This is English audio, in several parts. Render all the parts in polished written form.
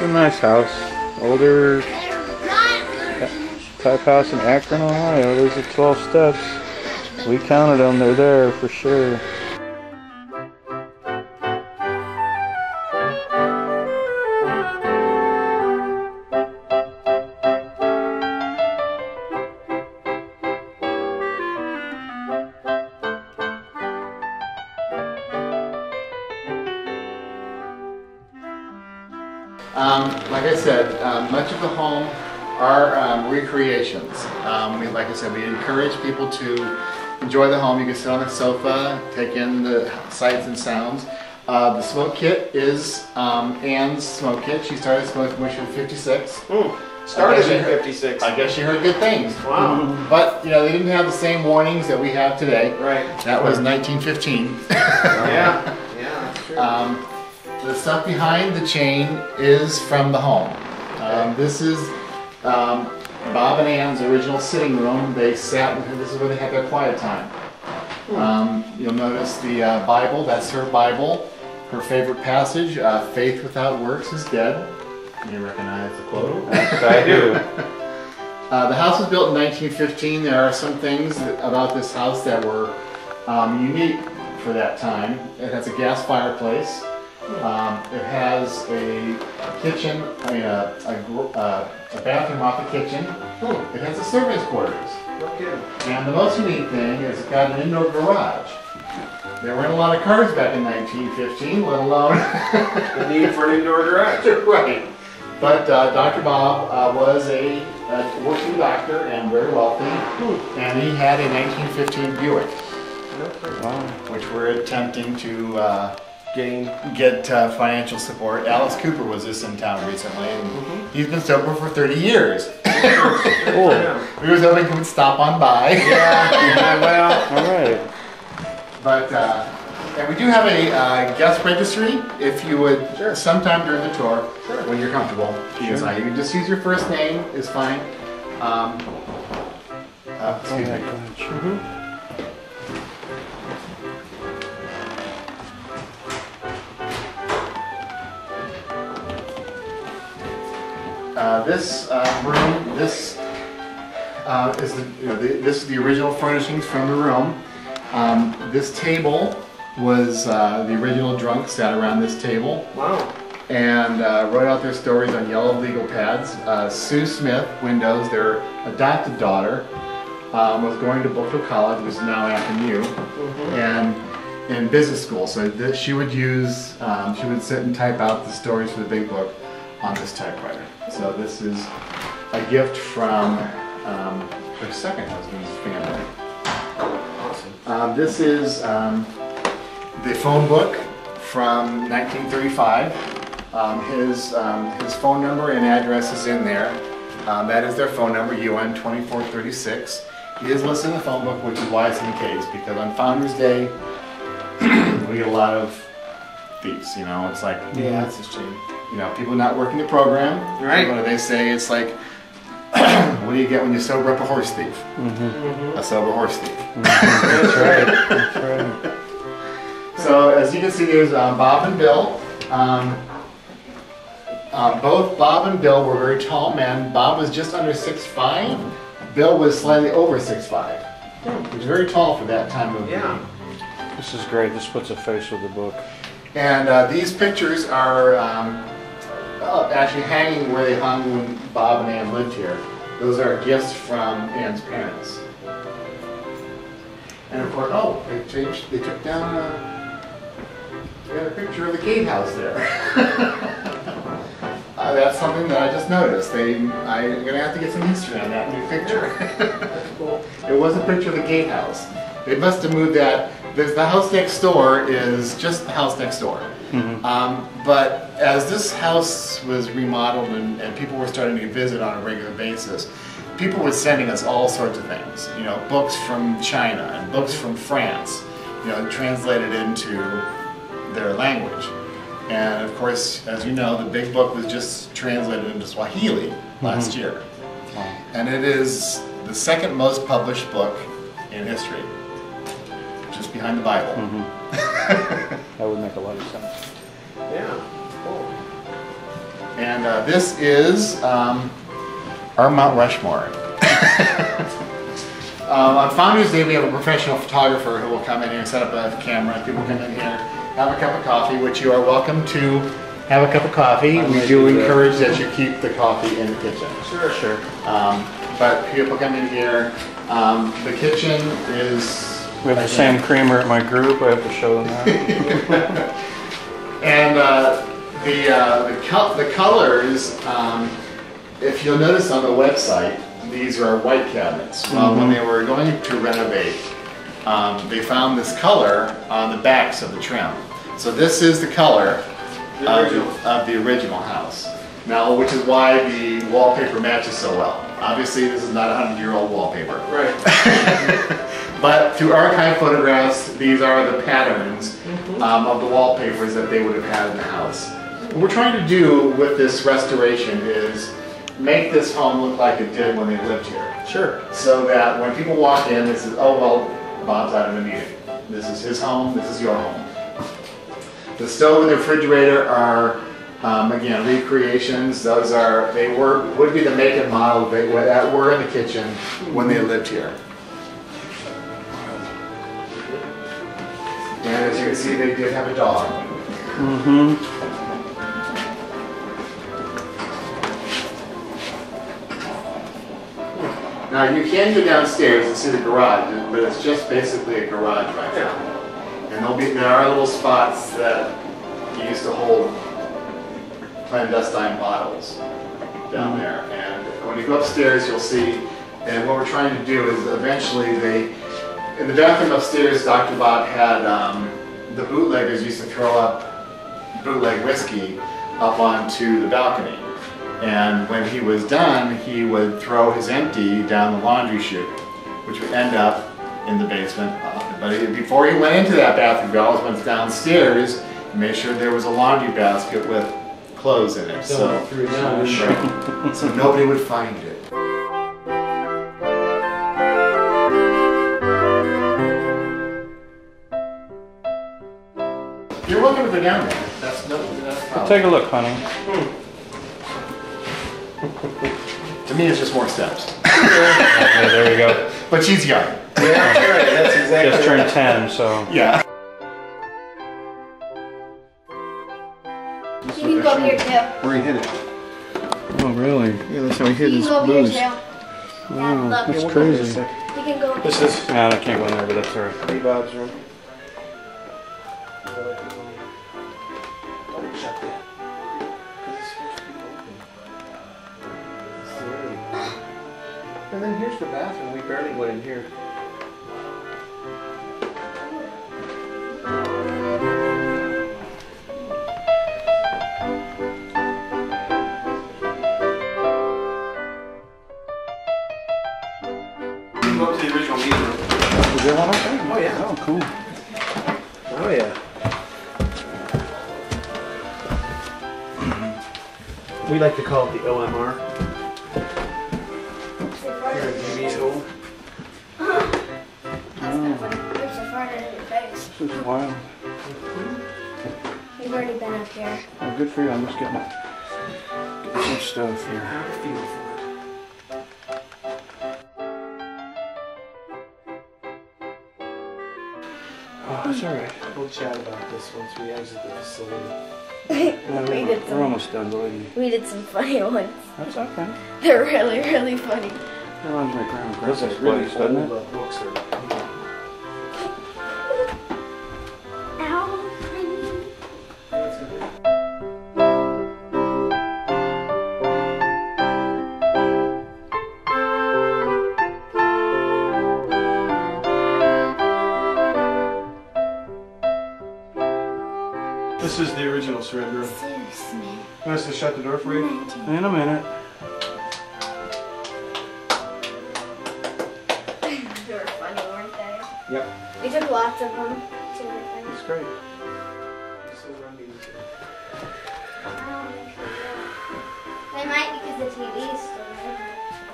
a nice house. Older type house in Akron, Ohio. There's the 12 steps. We counted them. They're there for sure. Like I said, much of the home are recreations. Like I said, we encourage people to enjoy the home. You can sit on the sofa, take in the sights and sounds. The smoke kit is Ann's smoke kit. She started smoking when she was 56. Started in 56. I guess she heard good things. Wow. But, you know, they didn't have the same warnings that we have today. Right. That was 1915. Yeah, that's true. The stuff behind the chain is from the home. This is Bob and Ann's original sitting room. They sat, and this is where they had their quiet time. You'll notice the Bible, that's her Bible. Her favorite passage, faith without works is dead. You recognize the quote? Yes, I do. The house was built in 1915. There are some things about this house that were unique for that time. It has a gas fireplace. It has a kitchen, I mean a bathroom off the kitchen. It has the servants' quarters. Okay. And the most unique thing is it's got an indoor garage. There weren't a lot of cars back in 1915, let alone The need for an indoor garage. right. But Dr. Bob was a working doctor and very wealthy, and he had a 1915 Buick, which we're attempting to get financial support. Alice Cooper was just in town recently, and he's been sober for 30 years. Cool. We were hoping he would stop on by. Yeah, well. All right. But and we do have a guest registry. If you would, sometime during the tour, when you're comfortable, you can just use your first name. Is fine. Excuse me. This room, this is the original furnishings from the room. This table was the original drunk sat around this table. Wow. And wrote out their stories on yellow legal pads. Sue Smith, Windows, their adopted daughter, was going to Brookfield College, which is now FMU, and in business school. So she would use, she would sit and type out the stories for the big book on this typewriter. So this is a gift from her second husband's family. Awesome. This is the phone book from 1935. His phone number and address is in there. That is their phone number, UN 2436. He is listed in the phone book, which is why it's in the case, because on Founders Day, we get a lot of thieves, you know, it's like, Yeah, that's a shame. you know, people not working the program. Right. What do they say? It's like, what do you get when you sober up a horse thief? A sober horse thief. That's right. That's right. So as you can see, there's Bob and Bill. Both Bob and Bill were very tall men. Bob was just under 6'5". Bill was slightly over 6'5". He was very tall for that time of Yeah. year. This is great. This puts a face with the book. And these pictures are actually hanging where they hung when Bob and Ann lived here. Those are gifts from Ann's parents. And of course, oh, they took down they got a picture of the gatehouse there. That's something that I just noticed. I'm gonna have to get some history on that new picture. That's cool. It was a picture of the gatehouse. They must have moved that. The house next door is just the house next door. But as this house was remodeled and people were starting to visit on a regular basis, people were sending us all sorts of things. You know, books from China and books from France, you know, translated into their language. And of course, as you know, the big book was just translated into Swahili last year. And it is the second most published book in history, just behind the Bible. That would make a lot of sense. Yeah, cool. And this is our Mount Rushmore. On Founders Day, we have a professional photographer who will come in here and set up a camera. People come in here, have a cup of coffee, which you are welcome to have a cup of coffee. We do encourage that you keep the coffee in the kitchen. Sure. But people come in here. The kitchen is... We have the same creamer at my group. I have to show them that. And the colors, if you'll notice on the website, these are white cabinets. Well, when they were going to renovate, they found this color on the backs of the trim. So this is the color of the original house. Now, which is why the wallpaper matches so well. Obviously, this is not a 100-year-old wallpaper. Right. But through archive photographs, these are the patterns of the wallpapers that they would have had in the house. What we're trying to do with this restoration is make this home look like it did when they lived here. Sure. So that when people walk in, this is, oh, well, Bob's out of the meeting. This is his home, this is your home. The stove and the refrigerator are, again, recreations. Those are, would be the make and model that were in the kitchen when they lived here. And as you can see, they did have a dog. Now you can go downstairs and see the garage, but it's just basically a garage right now. And there are little spots that you used to hold clandestine bottles down there. And when you go upstairs, you'll see, and what we're trying to do is eventually in the bathroom upstairs, Dr. Bob had, the bootleggers used to throw up bootleg whiskey up onto the balcony. And when he was done, he would throw his empty down the laundry chute, which would end up in the basement. But before he went into that bathroom, he always went downstairs and made sure there was a laundry basket with clothes in it. So nobody would find it. You're welcome to go down there. That's no problem. Take a look, honey. To me, it's just more steps. Okay, there we go. But she's young. Yeah, that's right. That's exactly Just turned 10, so. Yeah. You can go here too. where he hit it. Oh, really? Yeah, that's how he hit You his can go here booze. too. Oh, Look. that's crazy. You can go. This is Nah, I can't go in there, but that's alright. Lee Bob's room. And then here's the bathroom. We barely went in here. Go up to the original meeting room. Is there one up there? Oh yeah. Oh, cool. Oh yeah. We like to call it the OMR. Here at DB's home. That's kind of funny. There's a fart in your face. This is wild. You've already been up here. Oh, good for you. I'm just getting some stuff here. How to feel for it. Oh, it's alright. We'll chat about this once we exit the facility. Yeah, We did we're some. almost done, believe me. We did some funny ones. That's okay. They're really, really funny. That reminds me of Grandma Those Grandpa's are really place, doesn't old it? books. Ow. This is the original surrender room. Want us to shut the door for you? In a minute. They were funny, weren't they? Yep. We took lots of them. It's great. This is our meeting room. They might because the TV's still there.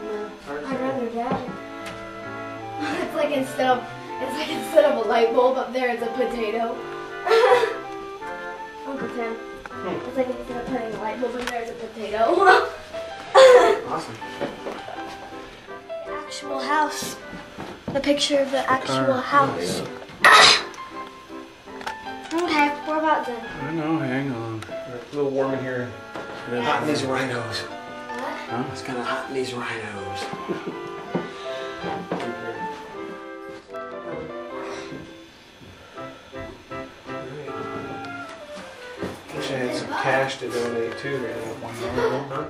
No. I'd rather that. It's like instead of a light bulb up there, it's a potato. Uncle Tim. It's like instead of putting a light bulb in there, it's a potato. Awesome. The actual house. The picture of the actual house. Okay, we're about done. I know, hang on. A little warm in here. Hot in these rhinos. What? Huh? It's kind of hot in these rhinos. Wish I had some cash to donate too right now.